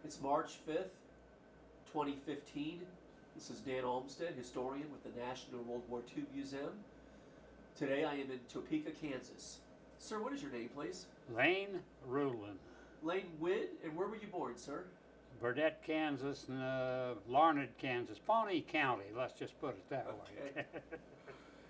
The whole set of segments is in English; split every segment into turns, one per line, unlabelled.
It's March 5th, 2015. This is Dan Olmsted, historian with the National World War II Museum. Today I am in Topeka, Kansas. Sir, what is your name, please?
Lane Ruehlen.
Lane Witt, and where were you born, sir?
Burdett, Kansas, and Larned, Kansas. Pawnee County, let's just put it that
Okay.
way.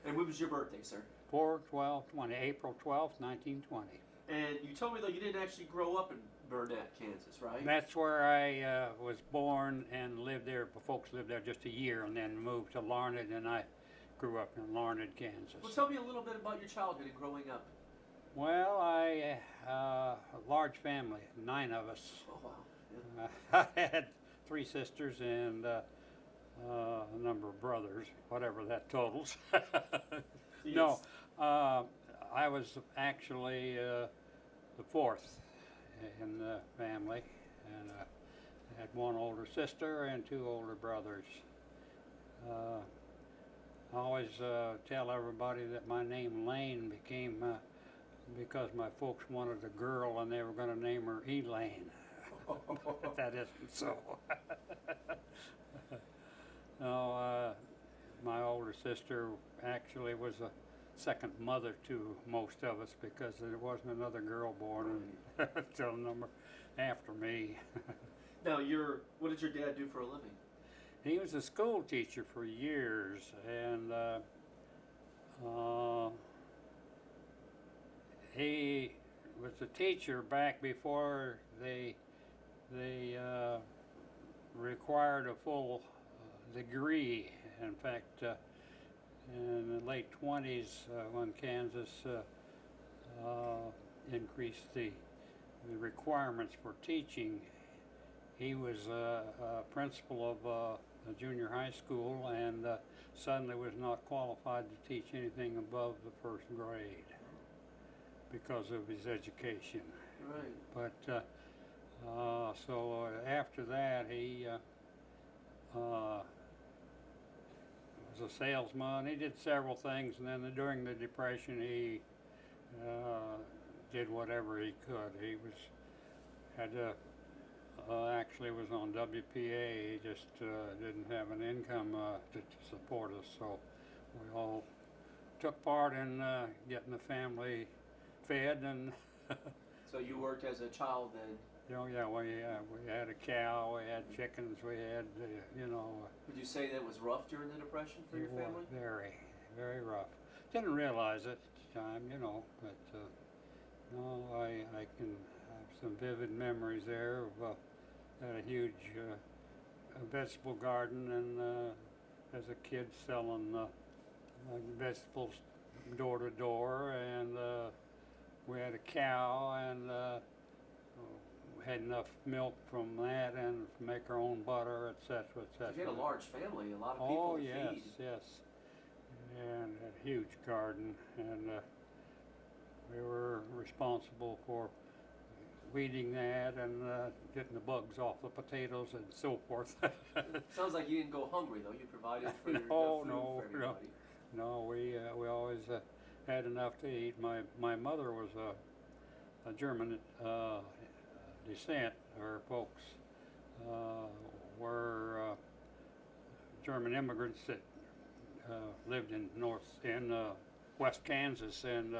And when was your birthday, sir?
4/12/20, April 12th, 1920.
And you told me, though, you didn't actually grow up in Burnett, Kansas, right?
That's where I was born and lived there. Folks lived there just a year and then moved to Larned, and I grew up in Larned, Kansas.
Well, tell me a little bit about your childhood and growing up.
Well, a large family, 9 of us.
Oh, wow. Yeah.
I had 3 sisters and a number of brothers, whatever that totals.
Yes.
No, I was actually the 4th in the family, and I had 1 older sister and 2 older brothers. I always tell everybody that my name Lane became because my folks wanted a girl and they were going to name her Elaine. That isn't so. No, my older sister actually was a second mother to most of us because there wasn't another girl born until number after me.
Now, what did your dad do for a living?
He was a school teacher for years, and he was a teacher back before they required a full degree. In fact, in the late 20s, when Kansas increased the requirements for teaching, he was a principal of a junior high school and suddenly was not qualified to teach anything above the 1st grade because of his education.
Right.
But so after that, he was a salesman. He did several things, and then during the Depression, he did whatever he could. He actually was on WPA. He just didn't have an income to support us, so we all took part in getting the family fed. And
So you worked as a child then?
oh yeah, we had a cow, we had chickens, we had
Would you say that was rough during the Depression for your
it was
family?
very, very rough. Didn't realize it at the time, but no, I can have some vivid memories there of had a huge vegetable garden, and as a kid selling vegetables door to door, and we had a cow, and we had enough milk from that and make our own butter, etc., etc.
You had a large family, a lot of people to
yes,
feed.
yes, and a huge garden, and we were responsible for weeding that and getting the bugs off the potatoes and so forth.
Sounds like you didn't go hungry though. You provided for enough food for everybody.
No, we always had enough to eat. My mother was a German descent. Her folks were German immigrants that lived in West Kansas, and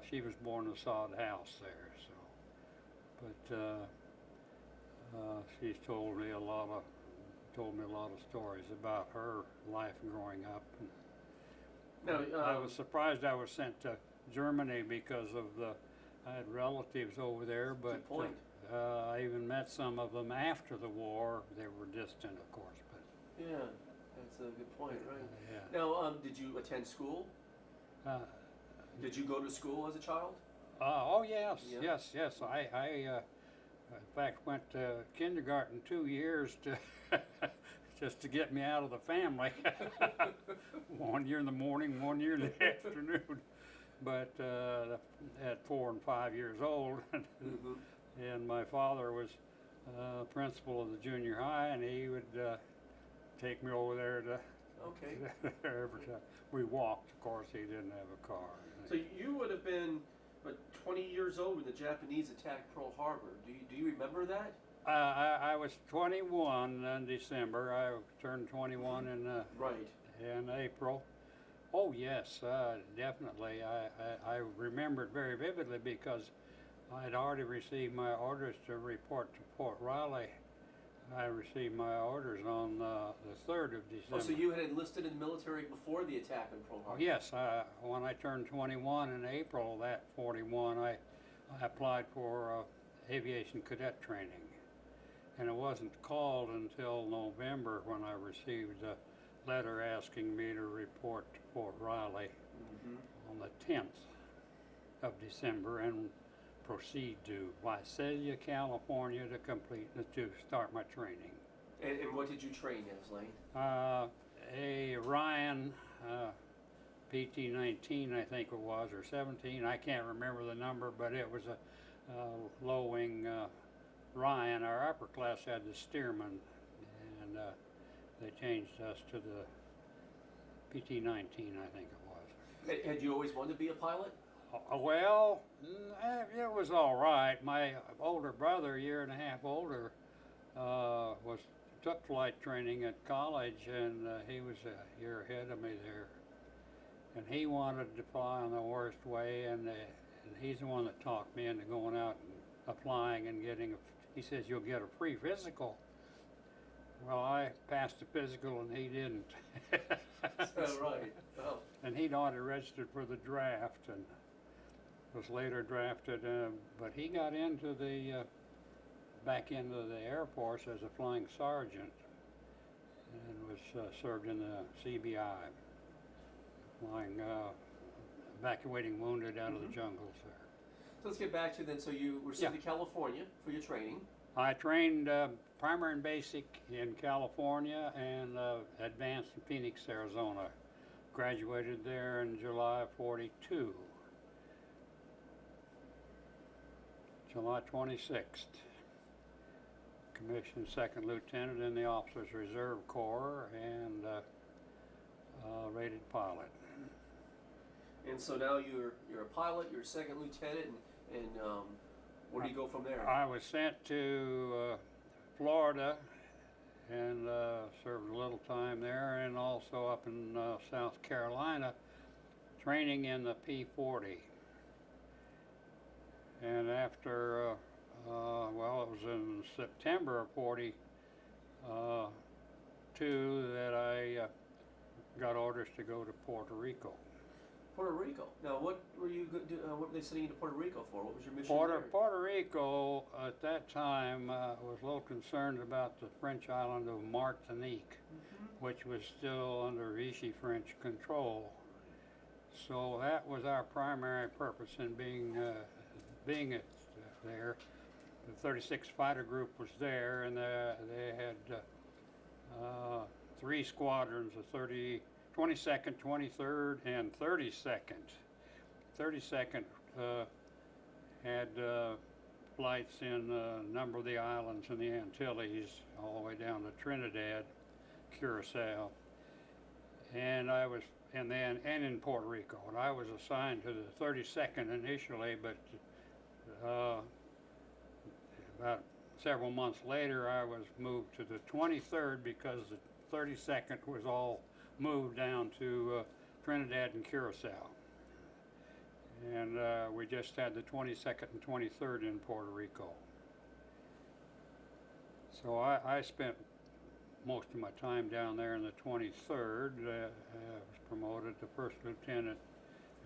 she was born in a sod house there. So, but she's told me a lot of stories about her life growing up. And
Now,
I was surprised I was sent to Germany because I had relatives over there, but
good point.
I even met some of them after the war. They were distant, of course, but
Yeah, that's a good point, right?
yeah.
Now, did you attend school?
Uh,
Did you go to school as a child?
oh yes,
Yeah.
yes. I in fact went to kindergarten 2 years to just to get me out of the family. 1 year in the morning, 1 year in the afternoon. But at 4 and 5 years old,
Mm-hmm.
and my father was principal of the junior high, and he would take me over there to.
Okay.
Every time we walked, of course, he didn't have a car.
So you would have been, 20 years old when the Japanese attacked Pearl Harbor. Do you remember that?
I was 21 in December. I turned 21
Right.
in April. Oh yes, definitely. I remember it very vividly because I had already received my orders to report to Port Riley. I received my orders on the 3rd of December.
Oh, so you had enlisted in the military before the attack on Pearl Harbor?
Yes, when I turned 21 in April that 41, I applied for aviation cadet training. And it wasn't called until November when I received a letter asking me to report to Fort Riley on the 10th of December and proceed to Visalia, California to start my training.
And what did you train as, Lane?
A Ryan PT-19, I think it was, or 17. I can't remember the number, but it was a low-wing Ryan. Our upper class had the Stearman, and they changed us to the PT-19, I think it was.
Had you always wanted to be a pilot?
Well, it was all right. My older brother, a year and a half older, took flight training at college, and he was a year ahead of me there. And he wanted to fly on the worst way, and he's the one that talked me into going out and applying and getting he says, you'll get a free physical. Well, I passed the physical and he didn't.
Right. Oh.
And he'd already registered for the draft and was later drafted, but he got into back into the Air Force as a flying sergeant and was served in the CBI, flying, evacuating wounded out of the jungles there.
So let's get back to then. So you were sent to California for your training.
I trained primary and basic in California and advanced in Phoenix, Arizona. Graduated there in July of '42. July 26th. Commissioned second lieutenant in the Officers Reserve Corps and rated pilot.
And so now you're a pilot, you're a second lieutenant, and where do you go from there?
I was sent to Florida and served a little time there, and also up in South Carolina, training in the P-40. And after, well, it was in September of '42 that I got orders to go to Puerto Rico.
Puerto Rico. Now, what were they sending you to Puerto Rico for? What was your mission there?
Puerto Rico at that time was a little concerned about the French island of Martinique, which was still under Vichy French control. So that was our primary purpose in being there. The 36th Fighter Group was there, and they had 3 squadrons, the 22nd, 23rd, and 32nd. 32nd had flights in a number of the islands in the Antilles, all the way down to Trinidad, Curacao, and in Puerto Rico. And I was assigned to the 32nd initially, but about several months later, I was moved to the 23rd because the 32nd was all moved down to Trinidad and Curacao. And we just had the 22nd and 23rd in Puerto Rico. So I spent most of my time down there in the 23rd. I was promoted to first lieutenant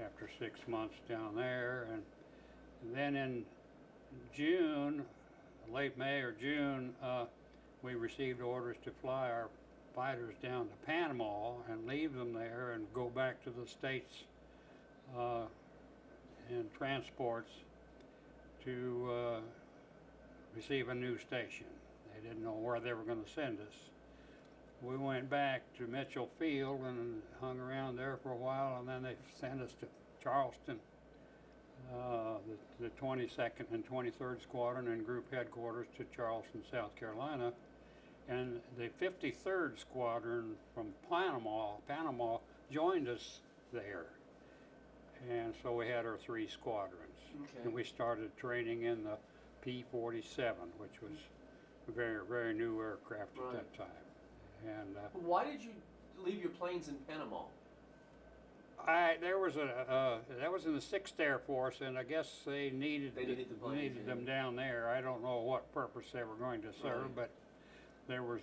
after 6 months down there. And then in June, late May or June, we received orders to fly our fighters down to Panama and leave them there and go back to the States in transports to receive a new station. They didn't know where they were going to send us. We went back to Mitchell Field and hung around there for a while, and then they sent us to Charleston, the 22nd and 23rd Squadron and Group Headquarters to Charleston, South Carolina. And the 53rd Squadron from Panama joined us there. And so we had our 3 squadrons.
Okay.
And we started training in the P-47, which was very new aircraft
Right.
at that time. And
Why did you leave your planes in Panama?
there was that was in the 6th Air Force, and I guess they needed
They needed the planes,
needed
yeah.
them down there. I don't know what purpose they were going to serve,
Right.
but there was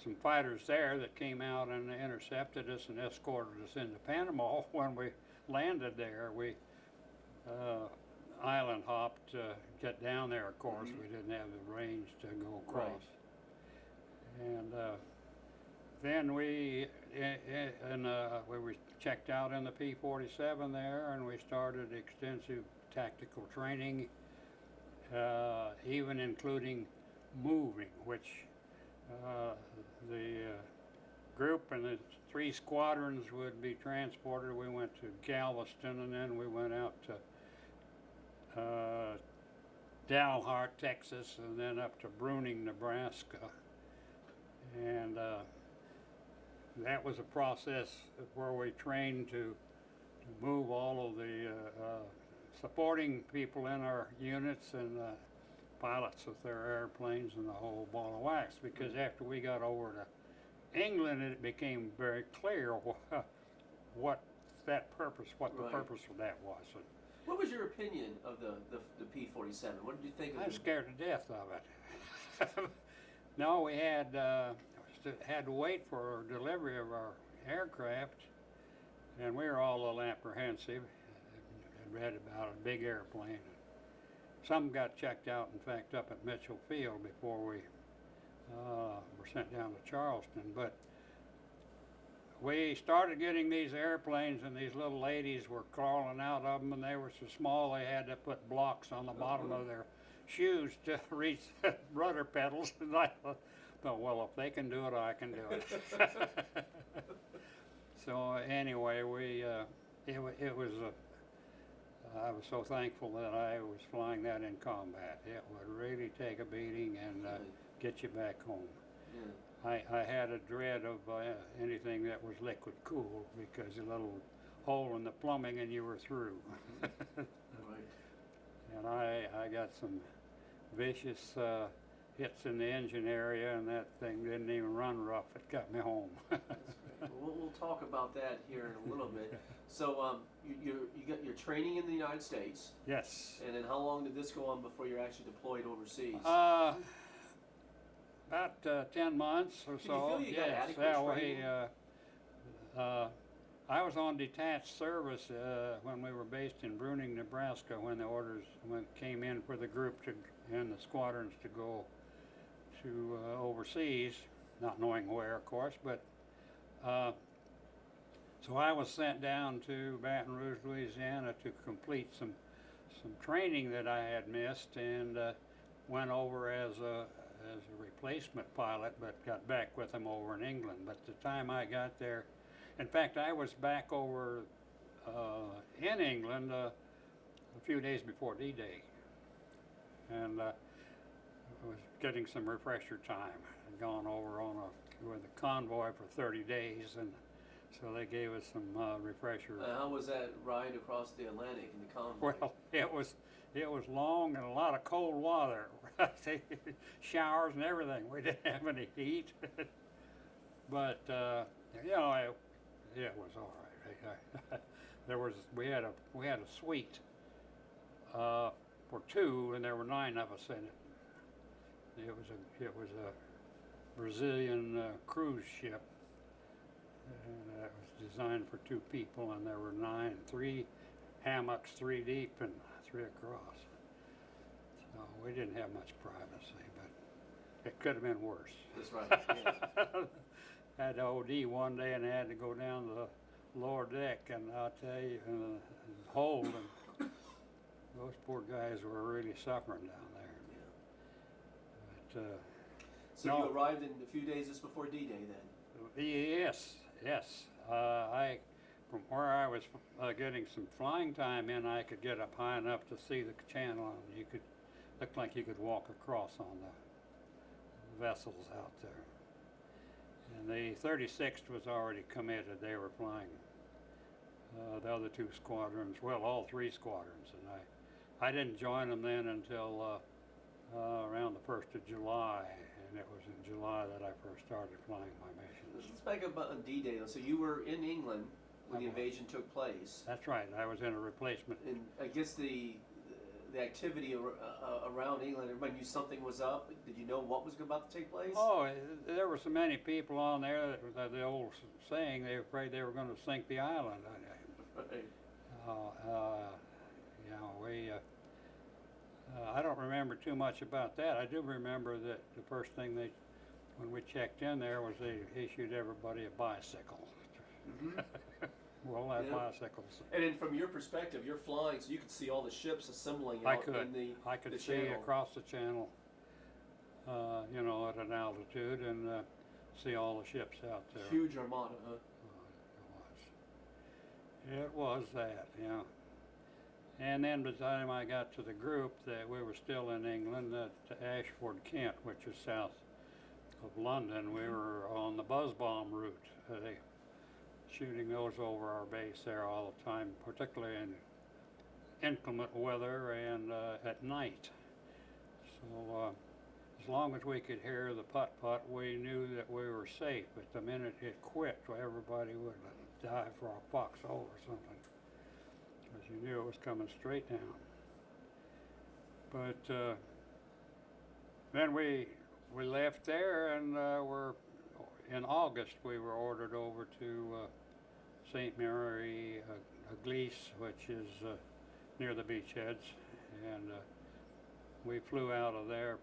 some fighters there that came out and intercepted us and escorted us into Panama. When we landed there, we island hopped to get down there. Of course,
Mhm.
we didn't have the range to go
Right.
across, and then we were checked out in the P-47 there, and we started extensive tactical training, even including moving, which the group and the 3 squadrons would be transported. We went to Galveston, and then we went out to Dalhart, Texas, and then up to Bruning, Nebraska. And that was a process where we trained to move all of the supporting people in our units and pilots with their airplanes and the whole ball of wax. Because after we got over to England, it became very clear what the
Right.
purpose of that was. And
What was your opinion of the P-47? What did you think of
I was
it?
scared to death of it. No, we had to wait for delivery of our aircraft, and we were all a little apprehensive. Had read about a big airplane. Some got checked out, in fact, up at Mitchell Field before we were sent down to Charleston. But we started getting these airplanes, and these little ladies were crawling out of them, and they were so small they had to put blocks on the bottom of their shoes to reach the rudder pedals. And I thought, well, if they can do it, I can do it. So anyway, it was I was so thankful that I was flying that in combat. It would really take a beating and get you back home.
Yeah.
I had a dread of anything that was liquid cooled, because a little hole in the plumbing and you were through.
Right.
And I got some vicious hits in the engine area, and that thing didn't even run rough. It got me home.
That's great. We'll talk about that here in a little bit. So you got your training in the United States,
Yes.
and then how long did this go on before you're actually deployed overseas?
About 10 months or
Did you
so.
feel you got
Yes.
adequate
Yeah,
training?
I was on detached service when we were based in Bruning, Nebraska, when the orders came in for the group and the squadrons to go to overseas, not knowing where, of course. But so I was sent down to Baton Rouge, Louisiana, to complete some training that I had missed, and went over as a replacement pilot, but got back with them over in England. But the time I got there, in fact, I was back over in England a few days before D-Day, and I was getting some refresher time. I'd gone over with a convoy for 30 days, and so they gave us some refresher.
How was that ride across the Atlantic in the convoy?
Well, it was long and a lot of cold water, showers and everything. We didn't have any heat, but it was all right. We had a suite for 2, and there were 9 of us in it. It was a Brazilian cruise ship, and it was designed for 2 people, and there were 3 hammocks, 3 deep and 3 across. So we didn't have much privacy, but it could have been worse.
That's right. Yeah.
Had to OD one day and had to go down to the lower deck, and I'll tell you, and hold, and those poor guys were really suffering down there. But
So
no.
you arrived in a few days just before D-Day then?
yes. From where I was getting some flying time in, I could get up high enough to see the channel, and you could look like you could walk across on the vessels out there. And the 36th was already committed. They were flying the other 2 squadrons, well, all 3 squadrons, and I didn't join them then until around the 1st of July, and it was in July that I first started flying my missions.
Let's back up on D-Day though. So you were in England when the
Uh-huh.
invasion took place,
That's right, I was in a replacement.
and I guess the activity around England, everybody knew something was up. Did you know what was about to take place?
Oh, there were so many people on there that the old saying, they were afraid they were going to sink the island.
Right.
You know, I don't remember too much about that. I do remember that the first thing when we checked in there, was they issued everybody a bicycle.
Mm-hmm.
We'll have
Yeah.
bicycles.
And then from your perspective, you're flying, so you could see all the ships assembling
I
out
could.
in the
I could
the
see
channel.
across the channel, you know, at an altitude, and see all the ships out there.
Huge armada, huh?
It was that, yeah. And then by the time I got to the group, that we were still in England at Ashford, Kent, which is south of London. We were on the buzz bomb route, shooting those over our base there all the time, particularly in inclement weather and at night. So as long as we could hear the putt-putt, we knew that we were safe. But the minute it quit, everybody would dive for a foxhole or something, because you knew it was coming straight down. But then we left there, and in August we were ordered over to St. Mary Eglise, which is near the beachheads, and we flew out of there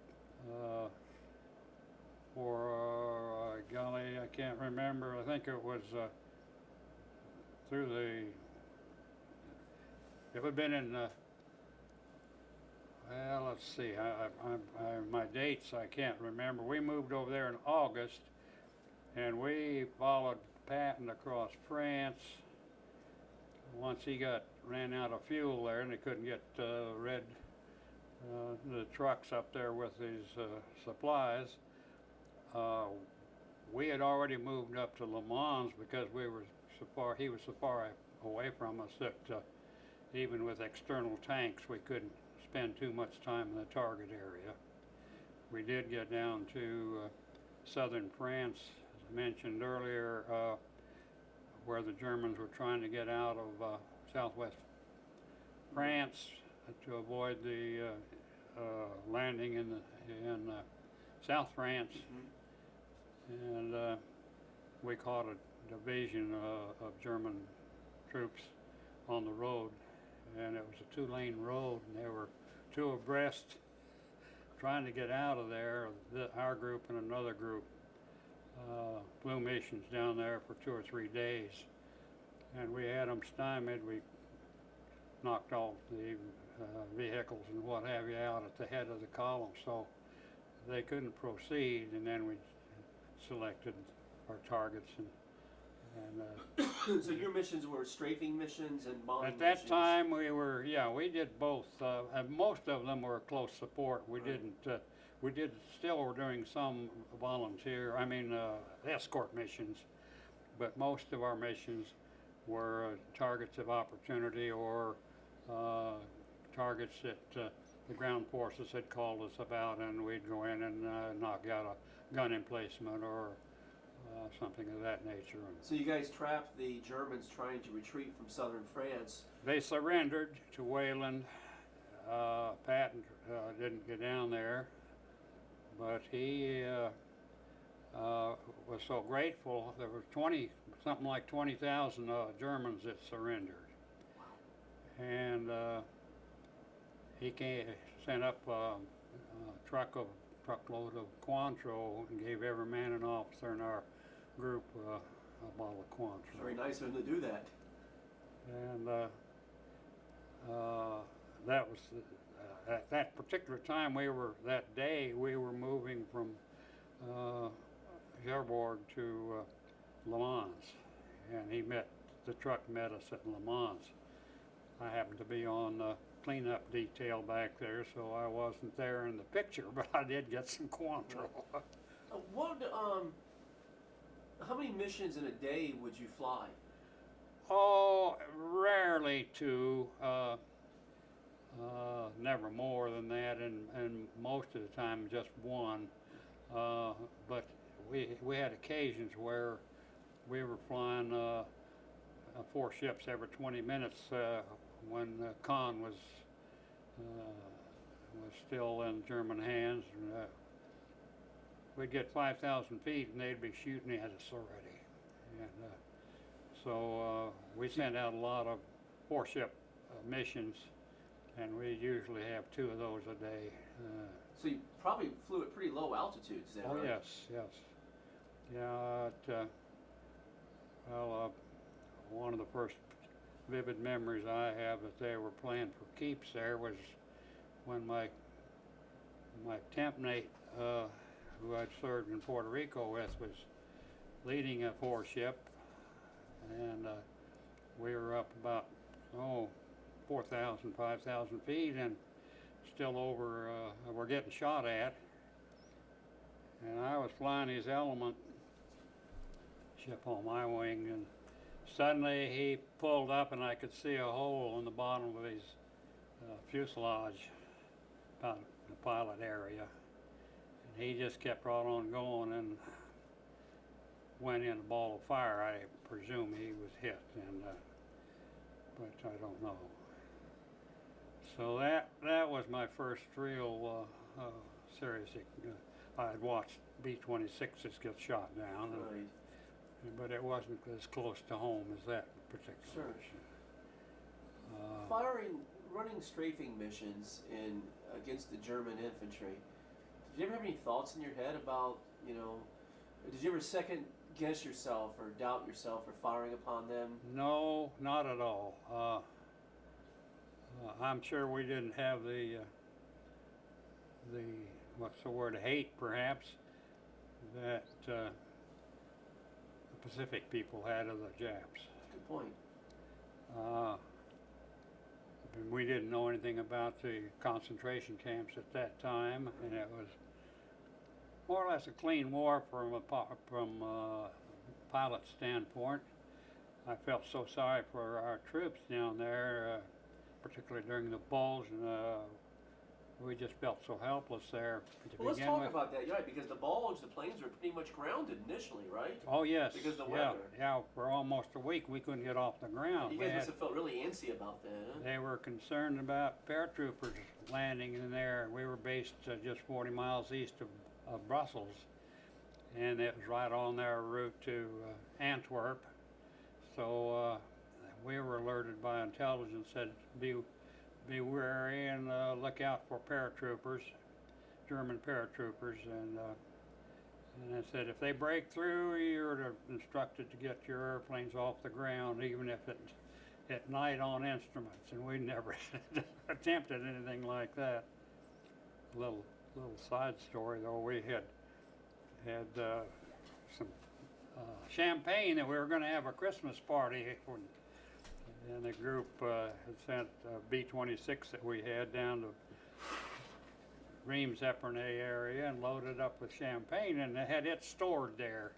for golly, I can't remember. I think it was through the. It would have been in. Well, let's see. My dates I can't remember. We moved over there in August, and we followed Patton across France. Once he ran out of fuel there, and they couldn't get the trucks up there with his supplies. We had already moved up to Le Mans because we were so far. He was so far away from us that even with external tanks, we couldn't spend too much time in the target area. We did get down to southern France, as I mentioned earlier, where the Germans were trying to get out of southwest France to avoid the landing in South France.
Mm-hmm.
And we caught a division of German troops on the road, and it was a two-lane road, and they were two abreast trying to get out of there. Our group and another group flew missions down there for 2 or 3 days, and we had them stymied. We knocked all the vehicles and what have you out at the head of the column, so they couldn't proceed. And then we selected our targets, and
So your missions were strafing missions and bombing
at that
missions?
time we did both. And most of them were close support. We
Right.
didn't. Still were doing some volunteer. Escort missions, but most of our missions were targets of opportunity or targets that the ground forces had called us about, and we'd go in and knock out a gun emplacement or something of that nature.
So you guys trapped the Germans trying to retreat from southern France.
They surrendered to Ruehlen. Patton didn't get down there, but he was so grateful. There were something like 20,000 Germans that surrendered, and he sent up a truckload of Cointreau and gave every man and officer in our group a bottle of Cointreau.
Very nice of them to do that.
And that was at that particular time. That day we were moving from Cherbourg to Le Mans, and the truck met us at Le Mans. I happened to be on cleanup detail back there, so I wasn't there in the picture, but I did get some Cointreau.
How many missions in a day would you fly?
Oh, rarely two. never more than that, and most of the time just one. But we had occasions where we were flying 4 ships every 20 minutes when Khan was still in German hands. And, we'd get 5,000 feet and they'd be shooting at us already. And so we sent out a lot of 4-ship missions, and we usually have 2 of those a day.
So you probably flew at pretty low altitudes, is that right?
Oh yes, yes. Yeah, one of the first vivid memories I have that they were playing for keeps there was when my temp mate, who I'd served in Puerto Rico with, was leading a 4-ship, and we were up about 4,000, 5,000 feet, and still over. We're getting shot at, and I was flying his Element ship on my wing, and suddenly he pulled up, and I could see a hole in the bottom of his fuselage, about the pilot area. And he just kept right on going and went in a ball of fire. I presume he was hit, and but I don't know. So that was my first real serious. I had watched B-26s get shot down,
Right.
but it wasn't as close to home as that particular
Sure.
mission.
Running strafing missions against the German infantry. Did you ever have any thoughts in your head about, did you ever second guess yourself or doubt yourself for firing upon them?
No, not at all. I'm sure we didn't have the what's the word, hate perhaps, that the Pacific people had of the Japs.
Good point.
We didn't know anything about the concentration camps at that time, and it was more or less a clean war from a pilot standpoint. I felt so sorry for our troops down there, particularly during the bulge, and we just felt so helpless there to
Well, let's
begin
talk
with.
about that. You're right, because the bulge, the planes were pretty much grounded initially, right?
Oh yes,
Because of the
yeah,
weather.
yeah. For almost a week, we couldn't get off the ground.
You guys must have felt really antsy about that, huh?
They were concerned about paratroopers landing in there. We were based just 40 miles east of Brussels, and it was right on their route to Antwerp. So we were alerted by intelligence, said be wary and look out for paratroopers, German paratroopers, and it said if they break through, you're instructed to get your airplanes off the ground, even if it's at night on instruments. And we never attempted anything like that. Little side story though, we had some champagne that we were going to have a Christmas party when. And the group had sent B-26 that we had down to Reims Epernay area and loaded up with champagne, and they had it stored there.